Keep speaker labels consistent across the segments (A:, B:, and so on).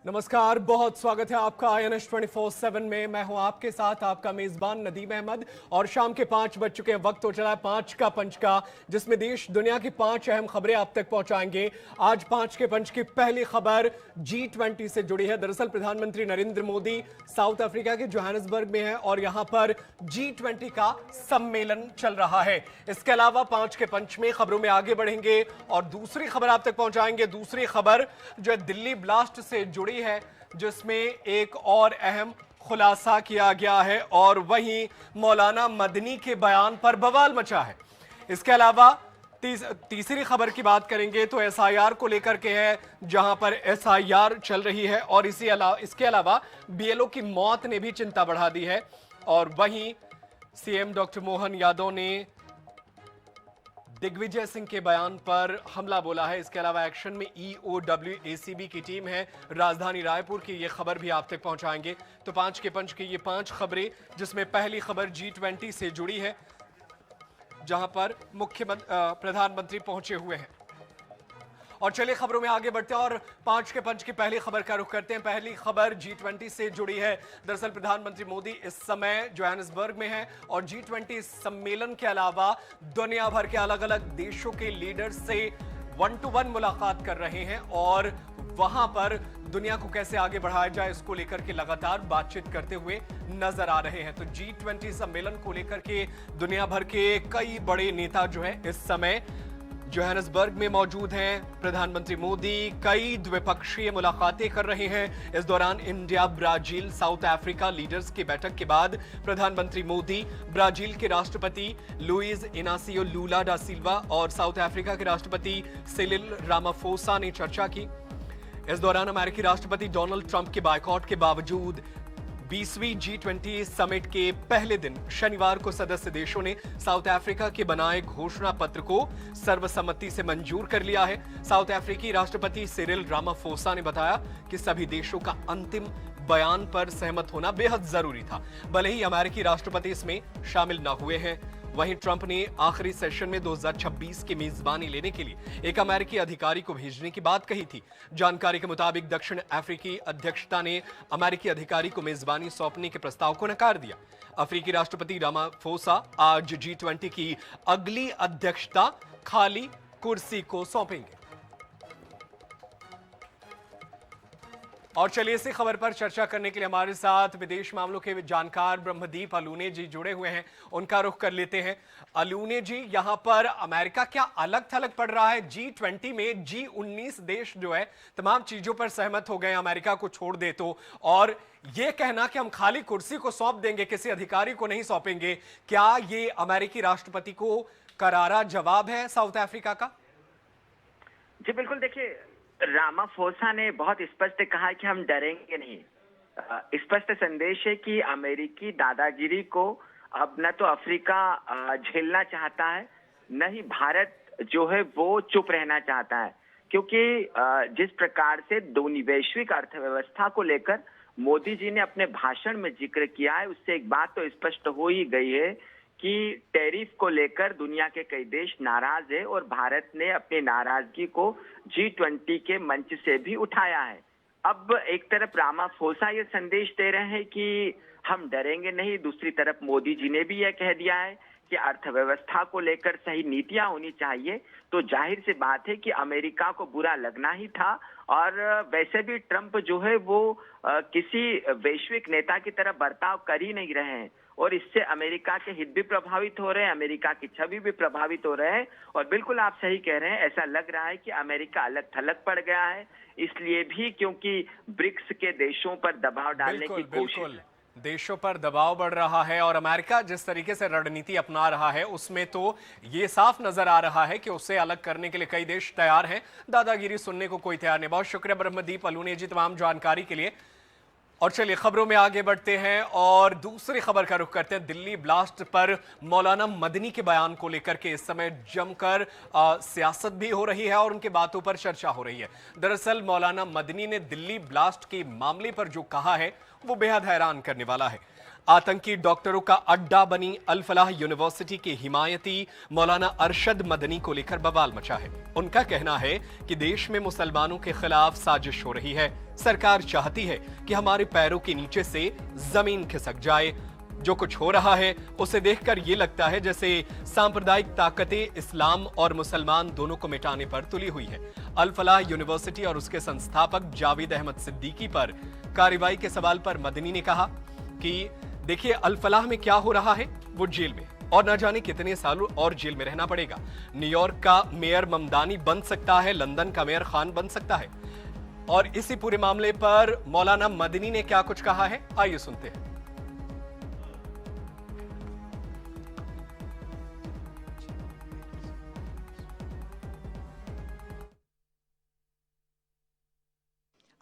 A: नमस्कार, बहुत स्वागत है आपका INS 24/7 में। मैं हूं आपके साथ आपका मेजबान नदीम अहमद और शाम के 5 बज चुके हैं। वक्त हो चला है 5 का पंच का, जिसमें देश दुनिया की 5 अहम खबरें आप तक पहुंचाएंगे। आज 5 के पंच की पहली खबर G20 से जुड़ी है। दरअसल प्रधानमंत्री नरेंद्र मोदी साउथ अफ्रीका के जोहानिसबर्ग में है और यहां पर G20 का सम्मेलन चल रहा है। इसके अलावा 5 के पंच में खबरों में आगे बढ़ेंगे और दूसरी खबर आप तक पहुंचाएंगे। दूसरी खबर जो है दिल्ली ब्लास्ट से जुड़ी है, जिसमें एक और अहम खुलासा किया गया है और वहीं मौलाना मदनी के बयान पर बवाल मचा है। इसके अलावा तीसरी खबर की बात करेंगे तो SIR को लेकर के है, जहां पर SIR चल रही है और इसके अलावा BLO की मौत ने भी चिंता बढ़ा दी है और वहीं CM डॉक्टर मोहन यादव ने दिग्विजय सिंह के बयान पर हमला बोला है। इसके अलावा एक्शन में EOW ACB की टीम है राजधानी रायपुर की, ये खबर भी आप तक पहुंचाएंगे। तो 5 के पंच की ये 5 खबरें, जिसमें पहली खबर G20 से जुड़ी है, जहां पर प्रधानमंत्री पहुंचे हुए हैं। और चलिए खबरों में आगे बढ़ते हैं और 5 के पंच की पहली खबर का रुख करते हैं। पहली खबर G20 से जुड़ी है। दरअसल प्रधानमंत्री मोदी इस समय जोहानिसबर्ग में हैं और G20 सम्मेलन के अलावा दुनिया भर के अलग अलग देशों के लीडर्स से 1-to-1 मुलाकात कर रहे हैं और वहां पर दुनिया को कैसे आगे बढ़ाया जाए इसको लेकर के लगातार बातचीत करते हुए नजर आ रहे हैं। तो G20 सम्मेलन को लेकर के दुनिया भर के कई बड़े नेता जो है इस समय जोहानिसबर्ग में मौजूद हैं। प्रधानमंत्री मोदी कई द्विपक्षीय मुलाकातें कर रहे हैं। इस दौरान India, Brazil, south Africa leaders की बैठक के बाद प्रधानमंत्री मोदी ब्राजील के राष्ट्रपति लुइज इनासियो लूला डा सिल्वा और साउथ अफ्रीका के राष्ट्रपति सिरिल रामाफोसा ने चर्चा की। इस दौरान अमेरिकी राष्ट्रपति डोनाल्ड ट्रंप के बायकॉट के बावजूद 20वीं G20 समिट के पहले दिन शनिवार को सदस्य देशों ने साउथ अफ्रीका के बनाए घोषणा पत्र को सर्वसम्मति से मंजूर कर लिया है। साउथ अफ्रीकी राष्ट्रपति सिरिल रामाफोसा ने बताया कि सभी देशों का अंतिम बयान पर सहमत होना बेहद जरूरी था, भले ही अमेरिकी राष्ट्रपति इसमें शामिल न हुए हैं। वहीं ट्रंप ने आखिरी सेशन में 2026 की मेजबानी लेने के लिए एक अमेरिकी अधिकारी को भेजने की बात कही थी। जानकारी के मुताबिक दक्षिण अफ्रीकी अध्यक्षता ने अमेरिकी अधिकारी को मेजबानी सौंपने के प्रस्ताव को नकार दिया। अफ्रीकी राष्ट्रपति रामाफोसा आज G20 की अगली अध्यक्षता खाली कुर्सी को सौंपेंगे। और चलिए इसी खबर पर चर्चा करने के लिए हमारे साथ विदेश मामलों के जानकार ब्रह्मदीप अलूने जी जुड़े हुए हैं। उनका रुख कर लेते हैं। अलूने जी, यहां पर अमेरिका क्या अलग थलग पड़ रहा है? G20 में G19 देश जो है तमाम चीजों पर सहमत हो गए, अमेरिका को छोड़ दे तो, और ये कहना कि हम खाली कुर्सी को सौंप देंगे, किसी अधिकारी को नहीं सौंपेंगे, क्या ये अमेरिकी राष्ट्रपति को करारा जवाब है साउथ अफ्रीका का?
B: जी बिल्कुल, देखिए रामाफोसा ने बहुत स्पष्ट कहा कि हम डरेंगे नहीं। स्पष्ट संदेश है कि अमेरिकी दादागिरी को अब न तो अफ्रीका झेलना चाहता है, न ही भारत जो है वो चुप रहना चाहता है, क्योंकि जिस प्रकार से दोनों वैश्विक अर्थव्यवस्था को लेकर मोदी जी ने अपने भाषण में जिक्र किया है, उससे एक बात तो स्पष्ट हो ही गई है कि टैरिफ को लेकर दुनिया के कई देश नाराज है और भारत ने अपनी नाराजगी को G20 के मंच से भी उठाया है। अब एक तरफ रामाफोसा ये संदेश दे रहे हैं कि हम डरेंगे नहीं, दूसरी तरफ मोदी जी ने भी यह कह दिया है कि अर्थव्यवस्था को लेकर सही नीतियां होनी चाहिए। तो जाहिर सी बात है कि अमेरिका को बुरा लगना ही था और वैसे भी ट्रंप जो है वो किसी वैश्विक नेता की तरह बर्ताव कर ही नहीं रहे हैं और इससे अमेरिका के हित भी प्रभावित हो रहे हैं, अमेरिका की छवि भी प्रभावित हो रहे हैं। और बिल्कुल आप सही कह रहे हैं, ऐसा लग रहा है कि अमेरिका अलग थलग पड़ गया है, इसलिए भी क्योंकि ब्रिक्स के देशों पर दबाव डालने की कोशिश,
A: देशों पर दबाव बढ़ रहा है और अमेरिका जिस तरीके से रणनीति अपना रहा है उसमें तो ये साफ नजर आ रहा है कि उससे अलग करने के लिए कई देश तैयार हैं। दादागिरी सुनने को कोई तैयार नहीं। बहुत शुक्रिया ब्रह्मदीप अलूने जी तमाम जानकारी के लिए। और चलिए खबरों में आगे बढ़ते हैं और दूसरी खबर का रुख करते हैं। दिल्ली ब्लास्ट पर मौलाना मदनी के बयान को लेकर के इस समय जमकर सियासत भी हो रही है और उनके बातों पर चर्चा हो रही है। दरअसल मौलाना मदनी ने दिल्ली ब्लास्ट के मामले पर जो कहा है वो बेहद हैरान करने वाला है। आतंकी डॉक्टरों का अड्डा बनी अल फलाह यूनिवर्सिटी के हिमायती मौलाना अरशद मदनी को लेकर बवाल मचा है। उनका कहना है कि देश में मुसलमानों के खिलाफ साजिश हो रही है। सरकार चाहती है कि हमारे पैरों के नीचे से जमीन खिसक जाए। जो कुछ हो रहा है उसे देखकर यह लगता है जैसे सांप्रदायिक ताकतें इस्लाम और मुसलमान दोनों को मिटाने पर तुली हुई है। अल फलाह यूनिवर्सिटी और उसके संस्थापक जावेद अहमद सिद्दीकी पर कार्रवाई के सवाल पर मदनी ने कहा कि देखिए, अल फलाह में क्या हो रहा है, वो जेल में और न जाने कितने सालों और जेल में रहना पड़ेगा। न्यूयॉर्क का मेयर ममदानी बन सकता है, लंदन का मेयर खान बन सकता है। और इसी पूरे मामले पर मौलाना मदनी ने क्या कुछ कहा है, आइए सुनते हैं।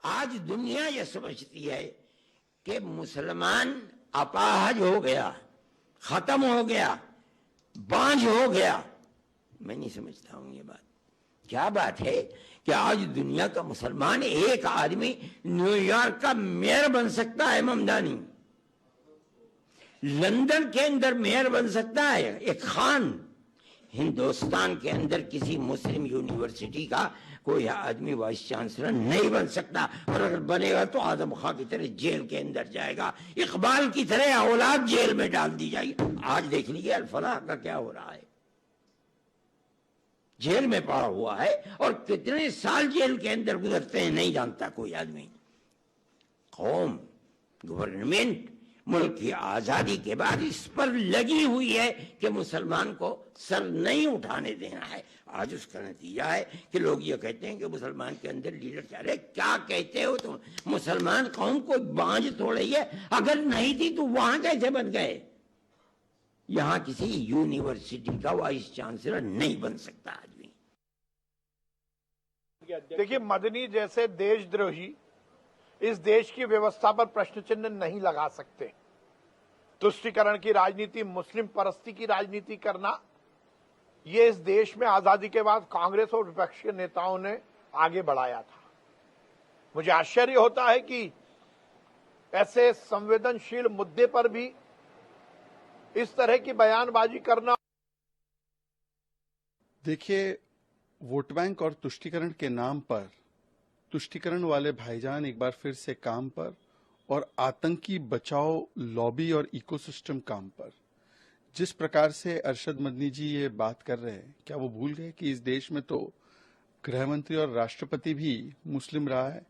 C: आज दुनिया यह समझती है कि मुसलमान अपाहज हो गया, खत्म हो गया, बांझ हो गया। मैं नहीं समझता हूं ये बात। क्या बात है कि आज दुनिया का मुसलमान एक आदमी न्यूयॉर्क का मेयर बन सकता है, ममदानी लंदन के अंदर मेयर बन सकता है, एक खान हिंदुस्तान के अंदर किसी मुस्लिम यूनिवर्सिटी का कोई आदमी वाइस चांसलर नहीं बन सकता। और अगर बनेगा तो आजम खां की तरह जेल के अंदर जाएगा, इकबाल की तरह औलाद जेल में डाल दी जाएगी। आज देख लीजिए अल फलाह का क्या हो रहा है, जेल में पड़ा हुआ है और कितने साल जेल के अंदर गुजरते हैं नहीं जानता कोई आदमी। कौम, गवर्नमेंट मुल्क की आजादी के बाद इस पर लगी हुई है कि मुसलमान को सर नहीं उठाने देना है। आज उसका नतीजा है कि लोग ये कहते हैं कि मुसलमान के अंदर लीडर क्या रहे। क्या कहते हो तुम? मुसलमान कौम को बांझ थोड़ी है, अगर नहीं थी तो वहां कैसे बन गए? यहां किसी यूनिवर्सिटी का वाइस चांसलर नहीं बन सकता आदमी।
D: देखिए, मदनी जैसे देशद्रोही इस देश की व्यवस्था पर प्रश्न चिन्ह नहीं लगा सकते। तुष्टीकरण की राजनीति, मुस्लिम परस्ती की राजनीति करना, ये इस देश में आजादी के बाद कांग्रेस और विपक्ष के नेताओं ने आगे बढ़ाया था। मुझे आश्चर्य होता है कि ऐसे संवेदनशील मुद्दे पर भी इस तरह की बयानबाजी करना।
E: देखिए, वोट बैंक और तुष्टीकरण के नाम पर तुष्टीकरण वाले भाईजान एक बार फिर से काम पर और आतंकी बचाओ लॉबी और इकोसिस्टम काम पर। जिस प्रकार से अरशद मदनी जी ये बात कर रहे हैं, क्या वो भूल गए कि इस देश में तो गृह मंत्री और राष्ट्रपति भी मुस्लिम रहा है?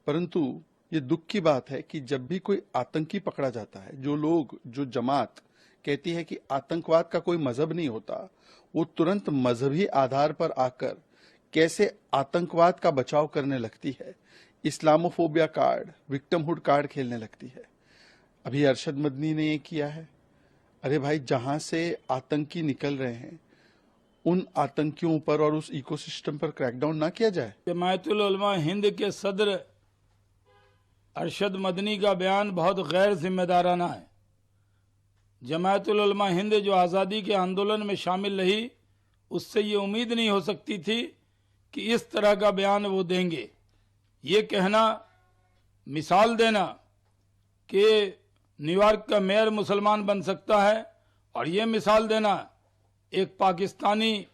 E: परंतु ये दुख की बात है कि जब भी कोई आतंकी पकड़ा जाता है, जो जमात कहती है कि आतंकवाद का कोई मजहब नहीं होता, वो तुरंत मजहबी आधार पर आकर कैसे आतंकवाद का बचाव करने लगती है, इस्लामोफोबिया कार्ड, विक्टिमहुड कार्ड खेलने लगती है। अभी अरशद मदनी ने ये किया है। अरे भाई, जहां से आतंकी निकल रहे हैं उन आतंकियों पर और उस इकोसिस्टम पर क्रैकडाउन ना किया जाए।
F: जमायतुल उलमा हिंद के सदर अरशद मदनी का बयान बहुत गैर जिम्मेदाराना है। जमायतुल उलमा हिंद जो आज़ादी के आंदोलन में शामिल रही, उससे ये उम्मीद नहीं हो सकती थी कि इस तरह का बयान वो देंगे। ये कहना, मिसाल देना कि न्यूयॉर्क का मेयर मुसलमान बन सकता है, और ये मिसाल देना एक पाकिस्तानी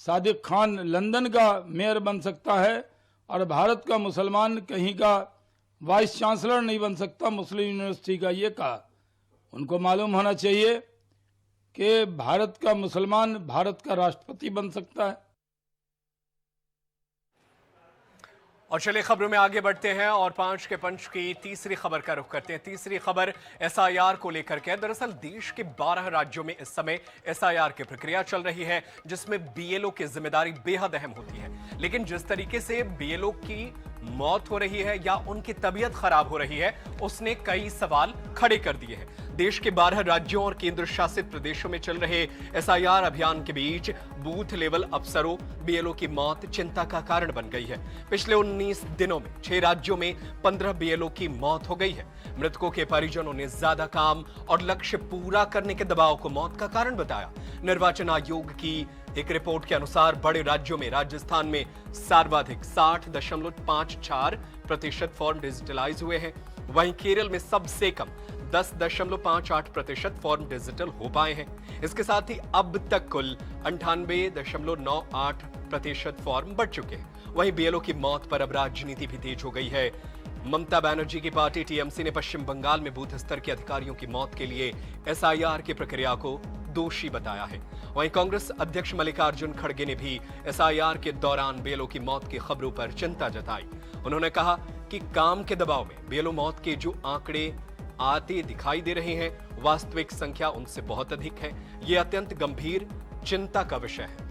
F: सादिक खान लंदन का मेयर बन सकता है, और भारत का मुसलमान कहीं का वाइस चांसलर नहीं बन सकता मुस्लिम यूनिवर्सिटी का। ये कहा, उनको मालूम होना चाहिए कि भारत का मुसलमान भारत का राष्ट्रपति बन सकता है।
A: और चलिए खबरों में आगे बढ़ते हैं और 5 के पंच की तीसरी खबर का रुख करते हैं। तीसरी खबर एसआईआर को लेकर के। दरअसल देश के 12 राज्यों में इस समय एसआईआर की प्रक्रिया चल रही है, जिसमें बीएलओ की जिम्मेदारी बेहद अहम होती है। लेकिन जिस तरीके से बीएलओ की मौत हो रही है या उनकी तबीयत खराब हो रही है, उसने कई सवाल खड़े कर दिए हैं। देश के 12 राज्यों और केंद्र शासित प्रदेशों में चल रहे एसआईआर अभियान के बीच बूथ लेवल अफसरों बीएलओ की मौत चिंता का कारण बन गई है। पिछले 19 दिनों में 6 राज्यों में 15 बीएलओ की मौत हो गई है। मृतकों के परिजनों ने ज्यादा काम और लक्ष्य पूरा करने के दबाव को मौत का कारण बताया। निर्वाचन आयोग की एक रिपोर्ट के अनुसार बड़े राज्यों में राजस्थान में सर्वाधिक 60.54% फॉर्म डिजिटलाइज हुए हैं। वहीं केरल में सबसे कम 10.58% फॉर्म डिजिटल हो पाए हैं। इसके साथ ही अब तक कुल 98.98% फॉर्म बढ़ चुके हैं। वहीं बीएलओ की मौत पर अब राजनीति भी तेज हो गई है। ममता बनर्जी की पार्टी टीएमसी ने पश्चिम बंगाल में बूथ स्तर के अधिकारियों की मौत के लिए एसआईआर की प्रक्रिया को दोषी बताया है। वहीं कांग्रेस अध्यक्ष मल्लिकार्जुन खड़गे ने भी एसआईआर के दौरान बीएलओ की मौत की खबरों पर चिंता जताई। उन्होंने कहा कि काम के दबाव में बीएलओ मौत के जो आंकड़े आते दिखाई दे रहे हैं, वास्तविक संख्या उनसे बहुत अधिक है। यह अत्यंत गंभीर चिंता का विषय है।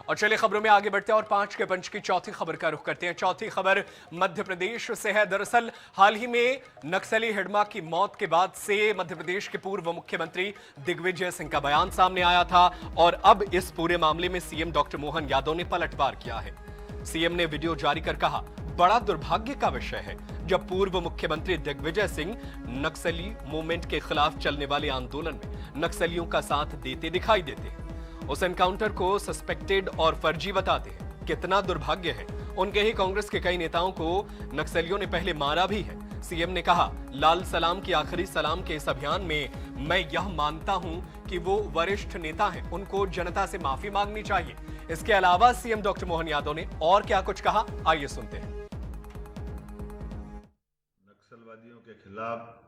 A: और चलिए खबरों में आगे बढ़ते हैं और 5 के पंच की चौथी खबर का रुख करते हैं। चौथी खबर मध्य प्रदेश से है। दरअसल हाल ही में नक्सली हिडमा की मौत के बाद से मध्य प्रदेश के पूर्व मुख्यमंत्री दिग्विजय सिंह का बयान सामने आया था और अब इस पूरे मामले में सीएम डॉक्टर मोहन यादव ने पलटवार किया है। सीएम ने वीडियो जारी कर कहा, बड़ा दुर्भाग्य का विषय है जब पूर्व मुख्यमंत्री दिग्विजय सिंह नक्सली मूवमेंट के खिलाफ चलने वाले आंदोलन में नक्सलियों का साथ देते दिखाई देते हैं, उस एनकाउंटर को सस्पेक्टेड और फर्जी बताते हैं। कितना दुर्भाग्य है, उनके ही कांग्रेस के कई नेताओं को नक्सलियों ने पहले मारा भी है। सीएम ने कहा, लाल सलाम की आखिरी सलाम के इस अभियान में मैं यह मानता हूं कि वो वरिष्ठ नेता हैं, उनको जनता से माफी मांगनी चाहिए। इसके अलावा सीएम डॉक्टर मोहन यादव ने और क्या कुछ कहा, आइए सुनते हैं।
G: नक्सलवादियों के खिलाफ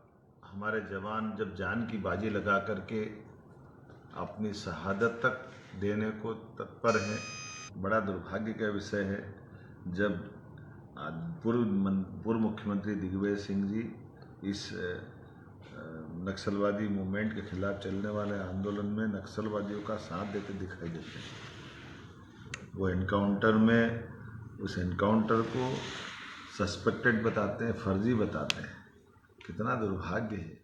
G: हमारे जवान जब जान की बाजी लगा करके अपनी शहादत तक देने को तत्पर हैं, बड़ा दुर्भाग्य का विषय है जब पूर्व मुख्यमंत्री दिग्विजय सिंह जी इस नक्सलवादी मूवमेंट के खिलाफ चलने वाले आंदोलन में नक्सलवादियों का साथ देते दिखाई देते हैं। वो एनकाउंटर में उस एनकाउंटर को सस्पेक्टेड बताते हैं, फर्जी बताते हैं। कितना दुर्भाग्य है।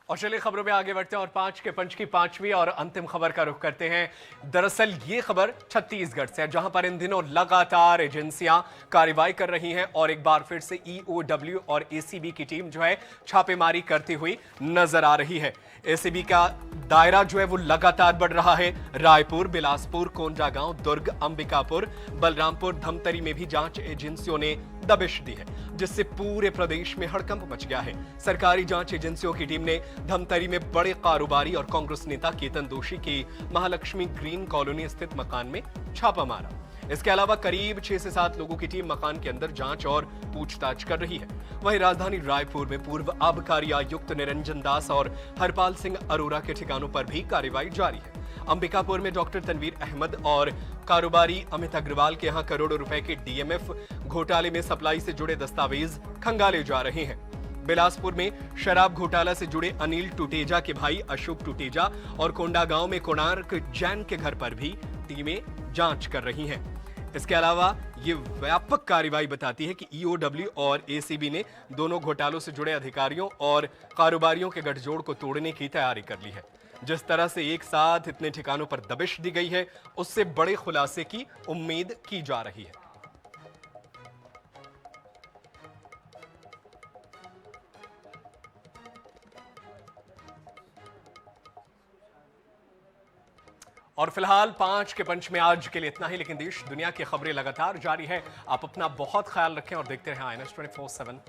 A: और चलिए खबरों में आगे बढ़ते हैं और 5 के पंच की पांचवी और अंतिम खबर का रुख करते हैं। दरअसल ये खबर छत्तीसगढ़ से है, जहां पर इन दिनों लगातार एजेंसियां कार्रवाई कर रही हैं और एक बार फिर से ईओडब्ल्यू और एसीबी की टीम जो है छापेमारी करती हुई नजर आ रही है। एसीबी का दायरा जो है वो लगातार बढ़ रहा है। रायपुर, बिलासपुर, कोंडागांव, दुर्ग, अंबिकापुर, बलरामपुर, धमतरी में भी जांच एजेंसियों ने दबिश दी है, जिससे पूरे प्रदेश में हड़कंप मच गया है। सरकारी जांच एजेंसियों की टीम ने धमतरी में बड़े कारोबारी और कांग्रेस नेता केतन दोषी की महालक्ष्मी ग्रीन कॉलोनी स्थित मकान में छापा मारा। इसके अलावा करीब 6 से 7 लोगों की टीम मकान के अंदर जांच और पूछताछ कर रही है। वहीं राजधानी रायपुर में पूर्व आबकारी आयुक्त निरंजन दास और हरपाल सिंह अरोरा के ठिकानों पर भी कार्रवाई जारी है। अंबिकापुर में डॉक्टर तनवीर अहमद और कारोबारी अमित अग्रवाल के यहां करोड़ों रुपए के डीएमएफ घोटाले में सप्लाई से जुड़े दस्तावेज खंगाले जा रहे हैं। बिलासपुर में शराब घोटाला से जुड़े अनिल टुटेजा के भाई अशोक टुटेजा और कोंडागांव में कोणार्क जैन के घर पर भी टीमें जांच कर रही हैं। इसके अलावा ये व्यापक कार्रवाई बताती है कि ईओडब्ल्यू और एसीबी ने दोनों घोटालों से जुड़े अधिकारियों और कारोबारियों के गठजोड़ को तोड़ने की तैयारी कर ली है। जिस तरह से एक साथ इतने ठिकानों पर दबिश दी गई है, उससे बड़े खुलासे की उम्मीद की जा रही है। और फिलहाल 5 के पंच में आज के लिए इतना ही, लेकिन देश दुनिया की खबरें लगातार जारी है। आप अपना बहुत ख्याल रखें और देखते रहें INS 24/7।